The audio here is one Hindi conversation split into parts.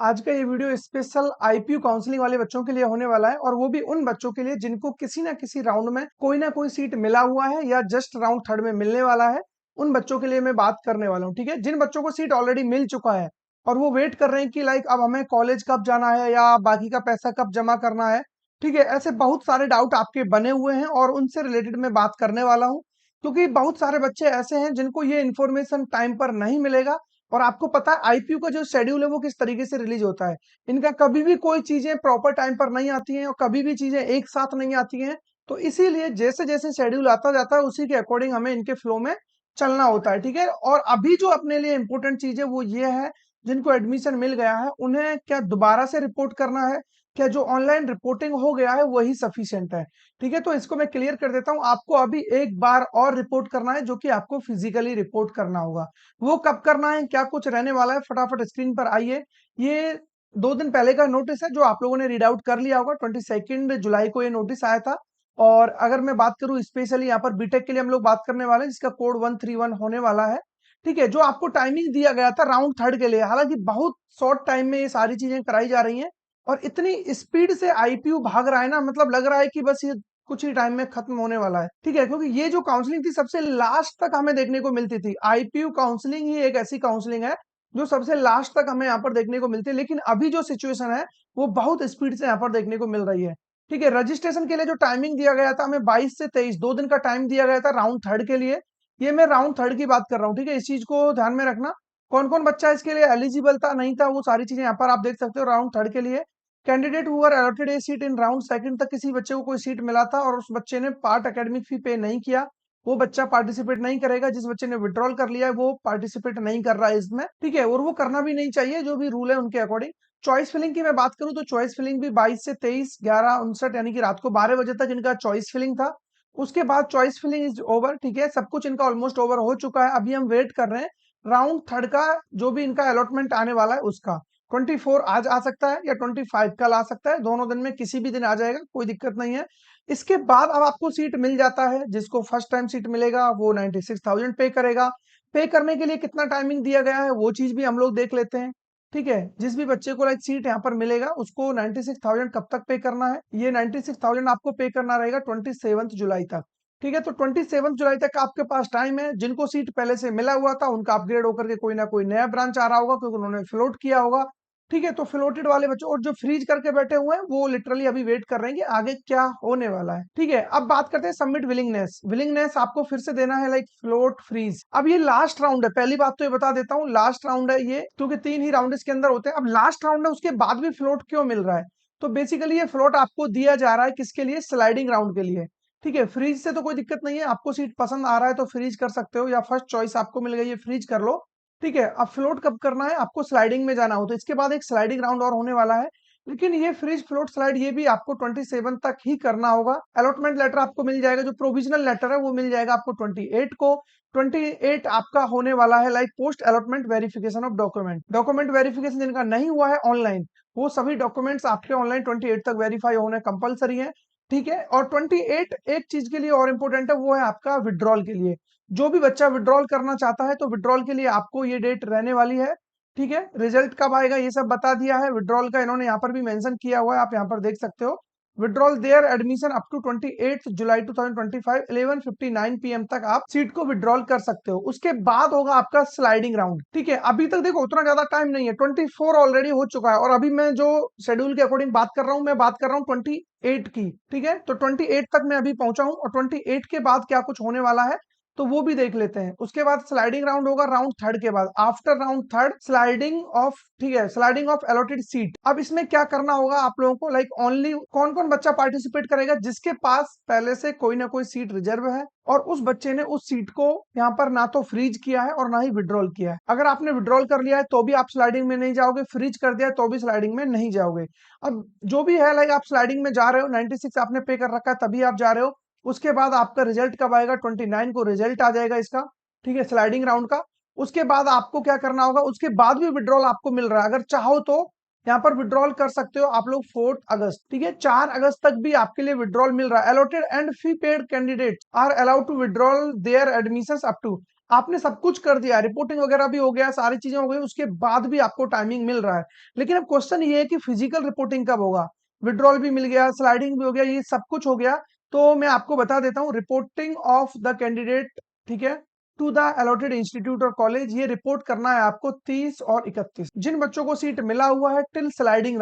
आज का ये वीडियो स्पेशल आईपीयू काउंसलिंग वाले बच्चों के लिए होने वाला है और वो भी उन बच्चों के लिए जिनको किसी ना किसी राउंड में कोई ना कोई सीट मिला हुआ है या जस्ट राउंड थर्ड में मिलने वाला है। उन बच्चों के लिए मैं बात करने वाला हूँ। ठीक है, जिन बच्चों को सीट ऑलरेडी मिल चुका है और वो वेट कर रहे हैं कि लाइक अब हमें कॉलेज कब जाना है या बाकी का पैसा कब जमा करना है। ठीक है, ऐसे बहुत सारे डाउट आपके बने हुए हैं और उनसे रिलेटेड मैं बात करने वाला हूँ, क्योंकि बहुत सारे बच्चे ऐसे हैं जिनको ये इन्फॉर्मेशन टाइम पर नहीं मिलेगा। और आपको पता है आईपीयू का जो शेड्यूल है वो किस तरीके से रिलीज होता है। इनका कभी भी कोई चीजें प्रॉपर टाइम पर नहीं आती हैं और कभी भी चीजें एक साथ नहीं आती हैं। तो इसीलिए जैसे जैसे शेड्यूल आता जाता है उसी के अकॉर्डिंग हमें इनके फ्लो में चलना होता है। ठीक है, और अभी जो अपने लिए इंपॉर्टेंट चीज है वो ये है, जिनको एडमिशन मिल गया है उन्हें क्या दोबारा से रिपोर्ट करना है, क्या जो ऑनलाइन रिपोर्टिंग हो गया है वही सफिशिएंट है। ठीक है, तो इसको मैं क्लियर कर देता हूं। आपको अभी एक बार और रिपोर्ट करना है जो कि आपको फिजिकली रिपोर्ट करना होगा। वो कब करना है, क्या कुछ रहने वाला है, फटाफट स्क्रीन पर आइए। ये 2 दिन पहले का नोटिस है जो आप लोगों ने रीड आउट कर लिया होगा। 22 जुलाई को ये नोटिस आया था। और अगर मैं बात करूं स्पेशली यहाँ पर बीटेक के लिए हम लोग बात करने वाले हैं जिसका कोड 131 होने वाला है। ठीक है, जो आपको टाइमिंग दिया गया था राउंड थर्ड के लिए, हालांकि बहुत शॉर्ट टाइम में ये सारी चीजें कराई जा रही हैं और इतनी स्पीड से आईपीयू भाग रहा है ना, मतलब लग रहा है कि बस ये कुछ ही टाइम में खत्म होने वाला है। ठीक है, क्योंकि ये जो काउंसलिंग थी सबसे लास्ट तक हमें देखने को मिलती थी। आईपीयू काउंसलिंग ही एक ऐसी काउंसलिंग है जो सबसे लास्ट तक हमें यहाँ पर देखने को मिलती है, लेकिन अभी जो सिचुएशन है वो बहुत स्पीड से यहाँ पर देखने को मिल रही है। ठीक है, रजिस्ट्रेशन के लिए जो टाइमिंग दिया गया था हमें 22 से 23 2 दिन का टाइम दिया गया था राउंड थर्ड के लिए। ये मैं राउंड थर्ड की बात कर रहा हूँ। ठीक है, इस चीज को ध्यान में रखना। कौन कौन बच्चा इसके लिए एलिजिबल था नहीं था वो सारी चीजें यहाँ पर आप देख सकते हो। राउंड थर्ड के लिए candidate who are allotted a seat in round second तक किसी बच्चे को कोई सीट मिला था और उस बच्चे ने पार्ट एकेडमिक फी पे नहीं किया, वो बच्चा पार्टिसिपेट नहीं करेगा। जिस बच्चे ने विड्रॉल कर लिया है वो पार्टिसिपेट नहीं कर रहा है इसमें। ठीक है, और वो करना भी नहीं चाहिए, जो भी रूल है उनके अकॉर्डिंग। चॉइस फिलिंग की मैं बात करूं तो चॉइस फिलिंग भी 22 से 23 11 59 यानी कि रात को 12 बजे तक इनका चॉइस फिलिंग था। उसके बाद चॉइस फिलिंग इज ओवर। ठीक है, सब कुछ इनका ऑलमोस्ट ओवर हो चुका है। अभी हम वेट कर रहे हैं राउंड थर्ड का, जो भी इनका अलॉटमेंट आने वाला है उसका। 24 आज आ सकता है या 25 कल आ सकता है, दोनों दिन में किसी भी दिन आ जाएगा, कोई दिक्कत नहीं है। इसके बाद अब आपको सीट मिल जाता है। जिसको फर्स्ट टाइम सीट मिलेगा वो 96,000 पे करेगा। पे करने के लिए कितना टाइमिंग दिया गया है वो चीज भी हम लोग देख लेते हैं। ठीक है, जिस भी बच्चे को लाइक सीट यहाँ पर मिलेगा उसको 96,000 कब तक पे करना है, ये 96,000 आपको पे करना रहेगा 27 जुलाई तक। ठीक है, तो 27 जुलाई तक आपके पास टाइम है। जिनको सीट पहले से मिला हुआ था उनका अपग्रेड होकर के कोई ना कोई नया ब्रांच आ रहा होगा क्योंकि उन्होंने फ्लोट किया होगा। ठीक है, तो फ्लोटेड वाले बच्चों और जो फ्रीज करके बैठे हुए हैं वो लिटरली अभी वेट कर रहे हैं कि आगे क्या होने वाला है। ठीक है, अब बात करते हैं सबमिट विलिंगनेस। विलिंगनेस आपको फिर से देना है लाइक फ्लोट फ्रीज। अब ये लास्ट राउंड है, पहली बात तो ये बता देता हूँ लास्ट राउंड है ये, क्योंकि 3 ही राउंड इसके अंदर होते हैं। अब लास्ट राउंड है उसके बाद भी फ्लोट क्यों मिल रहा है, तो बेसिकली ये फ्लोट आपको दिया जा रहा है किसके लिए, स्लाइडिंग राउंड के लिए। ठीक है, फ्रीज से तो कोई दिक्कत नहीं है, आपको सीट पसंद आ रहा है तो फ्रीज कर सकते हो या फर्स्ट चॉइस आपको मिल गई है फ्रीज कर लो। ठीक है, अब फ्लोट कब करना है, आपको स्लाइडिंग में जाना हो तो इसके बाद एक स्लाइडिंग राउंड और होने वाला है। लेकिन ये फ्रीज फ्लोट स्लाइड ये भी आपको 27 तक ही करना होगा। अलॉटमेंट लेटर आपको मिल जाएगा, जो प्रोविजनल लेटर है वो मिल जाएगा आपको 28 को। 28 आपका होने वाला है like post allotment verification of document. Document verification जिनका नहीं हुआ है ऑनलाइन, वो सभी डॉक्यूमेंट्स आपके ऑनलाइन 28 तक वेरीफाई होने कंपलसरी है। ठीक है, और 28 एक चीज के लिए और इंपॉर्टेंट है, वो है आपका विड्रॉल के लिए। जो भी बच्चा विड्रॉल करना चाहता है तो विड्रॉल के लिए आपको ये डेट रहने वाली है। ठीक है, रिजल्ट कब आएगा ये सब बता दिया है। विड्रॉल का इन्होंने यहाँ पर भी मेंशन किया हुआ है, आप यहाँ पर देख सकते हो। Withdrawal their admission up to 28 July 2025 11:59 PM तक आप सीट को विड्रॉल कर सकते हो। उसके बाद होगा आपका स्लाइडिंग राउंड। ठीक है, अभी तक देखो उतना ज्यादा टाइम नहीं है, 24 ऑलरेडी हो चुका है और अभी मैं जो शेड्यूल के अकॉर्डिंग बात कर रहा हूँ, मैं बात कर रहा हूँ 28 की। ठीक है, तो 28 तक मैं अभी पहुंचा हूँ और 28 के बाद क्या कुछ होने वाला है तो वो भी देख लेते हैं। उसके बाद स्लाइडिंग राउंड होगा राउंड थर्ड के बाद, after round third sliding of. ठीक है, स्लाइडिंग ऑफ अलॉटेड सीट। अब इसमें क्या करना होगा आप लोगों को, लाइक ओनली कौन कौन बच्चा पार्टिसिपेट करेगा, जिसके पास पहले से कोई ना कोई सीट रिजर्व है और उस बच्चे ने उस सीट को यहाँ पर ना तो फ्रीज किया है और ना ही विड्रॉल किया है। अगर आपने विड्रॉल कर लिया है तो भी आप स्लाइडिंग में नहीं जाओगे, फ्रीज कर दिया है तो भी स्लाइडिंग में नहीं जाओगे। अब जो भी है लाइक आप स्लाइडिंग में जा रहे हो, 96 आपने पे कर रखा है तभी आप जा रहे हो। उसके बाद आपका रिजल्ट कब आएगा, 29 को रिजल्ट आ जाएगा इसका। ठीक है, स्लाइडिंग राउंड का। उसके बाद आपको क्या करना होगा, उसके बाद भी विड्रॉल आपको मिल रहा है, अगर चाहो तो यहाँ पर विड्रॉल कर सकते हो आप लोग 4 अगस्त। ठीक है, 4 अगस्त तक भी आपके लिए विड्रॉल मिल रहा है। Allotted and fee paid candidate are allowed to withdrawal their admission up to. आपने सब कुछ कर दिया, रिपोर्टिंग वगैरह भी हो गया, सारी चीजें हो गई, उसके बाद भी आपको टाइमिंग मिल रहा है। लेकिन अब क्वेश्चन ये है कि फिजिकल रिपोर्टिंग कब होगा? विड्रॉल भी मिल गया, स्लाइडिंग भी हो गया, ये सब कुछ हो गया। तो मैं आपको बता देता हूँ, रिपोर्टिंग ऑफ द कैंडिडेट, ठीक है, टू द अलॉटेड इंस्टीट्यूट और कॉलेज, ये रिपोर्ट करना है आपको 30 और 31। जिन बच्चों को सीट मिला हुआ है टिल स्लाइडिंग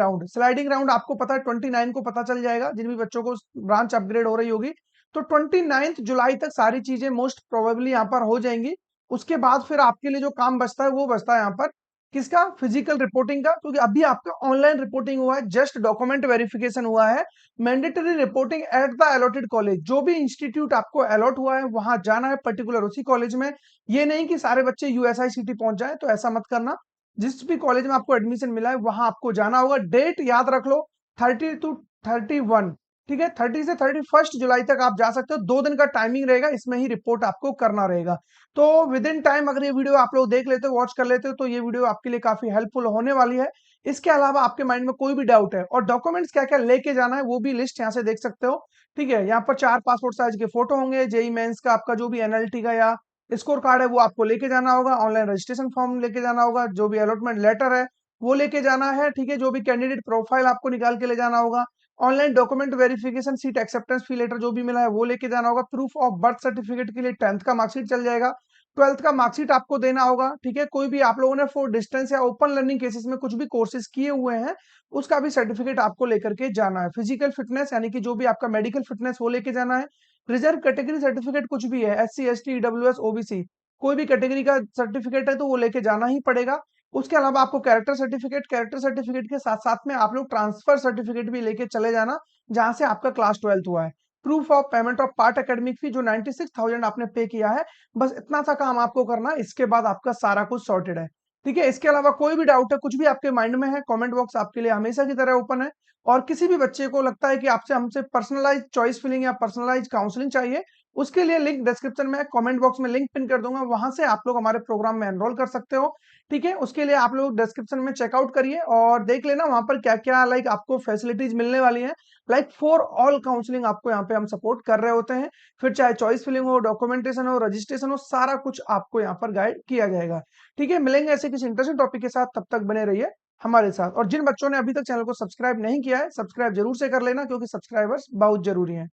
राउंड आपको पता है 29 को पता चल जाएगा, जिन भी बच्चों को ब्रांच अपग्रेड हो रही होगी। तो 29 जुलाई तक सारी चीजें मोस्ट प्रोबेबली यहाँ पर हो जाएंगी। उसके बाद फिर आपके लिए जो काम बचता है वो बचता है यहाँ पर किसका? फिजिकल रिपोर्टिंग का, क्योंकि अभी आपका ऑनलाइन रिपोर्टिंग हुआ है, जस्ट डॉक्यूमेंट वेरिफिकेशन हुआ है। Mandatory reporting at the allotted college, जो भी इंस्टीट्यूट आपको अलॉट हुआ है वहां जाना है, पर्टिकुलर उसी कॉलेज में। ये नहीं कि सारे बच्चे यूएसआईसीटी पहुंच जाए, तो ऐसा मत करना। जिस भी कॉलेज में आपको एडमिशन मिला है वहां आपको जाना होगा। डेट याद रख लो, 30 to 31, ठीक है, 30 से 31 जुलाई तक आप जा सकते हो। 2 दिन का टाइमिंग रहेगा, इसमें ही रिपोर्ट आपको करना रहेगा। तो विद इन टाइम अगर ये वीडियो आप लोग देख लेते हो, वॉच कर लेते हो, तो ये वीडियो आपके लिए काफी हेल्पफुल होने वाली है। इसके अलावा आपके माइंड में कोई भी डाउट है और डॉक्यूमेंट्स क्या क्या लेके जाना है, वो भी लिस्ट यहाँ से देख सकते हो। ठीक है, यहाँ पर 4 पासपोर्ट साइज के फोटो होंगे, जेई मेंस का आपका जो भी एनएलटी का या स्कोर कार्ड है वो आपको लेके जाना होगा, ऑनलाइन रजिस्ट्रेशन फॉर्म लेके जाना होगा, जो भी अलॉटमेंट लेटर है वो लेके जाना है, ठीक है, जो भी कैंडिडेट प्रोफाइल आपको निकाल के ले जाना होगा, online document verification seat acceptance fee letter जो भी मिला है वो लेके जाना होगा, प्रूफ ऑफ बर्थ सर्टिफिकेट के लिए 10th का मार्कशीट चल जाएगा, 12th का मार्कशीट आपको देना होगा, ठीक है। कोई भी आप लोगों ने फॉर डिस्टेंस या ओपन लर्निंग केसेस में कुछ भी कोर्सेज किए हुए हैं उसका भी सर्टिफिकेट आपको लेकर के जाना है। फिजिकल फिटनेस यानी कि जो भी आपका मेडिकल फिटनेस वो लेके जाना है। रिजर्व कैटेगरी सर्टिफिकेट कुछ भी है, एससी एसटी ईडब्ल्यूएस ओबीसी, कोई भी कैटेगरी का सर्टिफिकेट है तो वो लेके जाना ही पड़ेगा। उसके अलावा आपको कैरेक्टर सर्टिफिकेट के साथ साथ में आप लोग ट्रांसफर सर्टिफिकेट भी लेके चले जाना, जहां से आपका क्लास 12th हुआ है। Proof of payment of part academic fee जो 96,000 आपने पे किया है, बस इतना सा काम आपको करना है, इसके बाद आपका सारा कुछ सॉर्टेड है। ठीक है, इसके अलावा कोई भी डाउट है, कुछ भी आपके माइंड में है, कमेंट बॉक्स आपके लिए हमेशा की तरह ओपन है। और किसी भी बच्चे को लगता है कि आपसे हमसे पर्सनलाइज चॉइस फिलिंग या पर्सनलाइज काउंसलिंग चाहिए, उसके लिए लिंक डिस्क्रिप्शन में कमेंट बॉक्स में लिंक पिन कर दूंगा, वहां से आप लोग हमारे प्रोग्राम में एनरोल कर सकते हो। ठीक है, उसके लिए आप लोग डिस्क्रिप्शन में चेकआउट करिए और देख लेना वहां पर क्या क्या लाइक आपको फैसिलिटीज मिलने वाली है। लाइक फॉर ऑल काउंसलिंग आपको यहाँ पे हम सपोर्ट कर रहे होते हैं। फिर चाहे चॉइस फिलिंग हो, डॉक्यूमेंटेशन हो, रजिस्ट्रेशन हो, सारा कुछ आपको यहाँ पर गाइड किया जाएगा। ठीक है, मिलेंगे ऐसे किसी इंटरेस्टिंग टॉपिक के साथ, तब तक बने रहिए हमारे साथ। और जिन बच्चों ने अभी तक चैनल को सब्सक्राइब नहीं किया है, सब्सक्राइब जरूर से कर लेना, क्योंकि सब्सक्राइबर्स बहुत जरूरी हैं।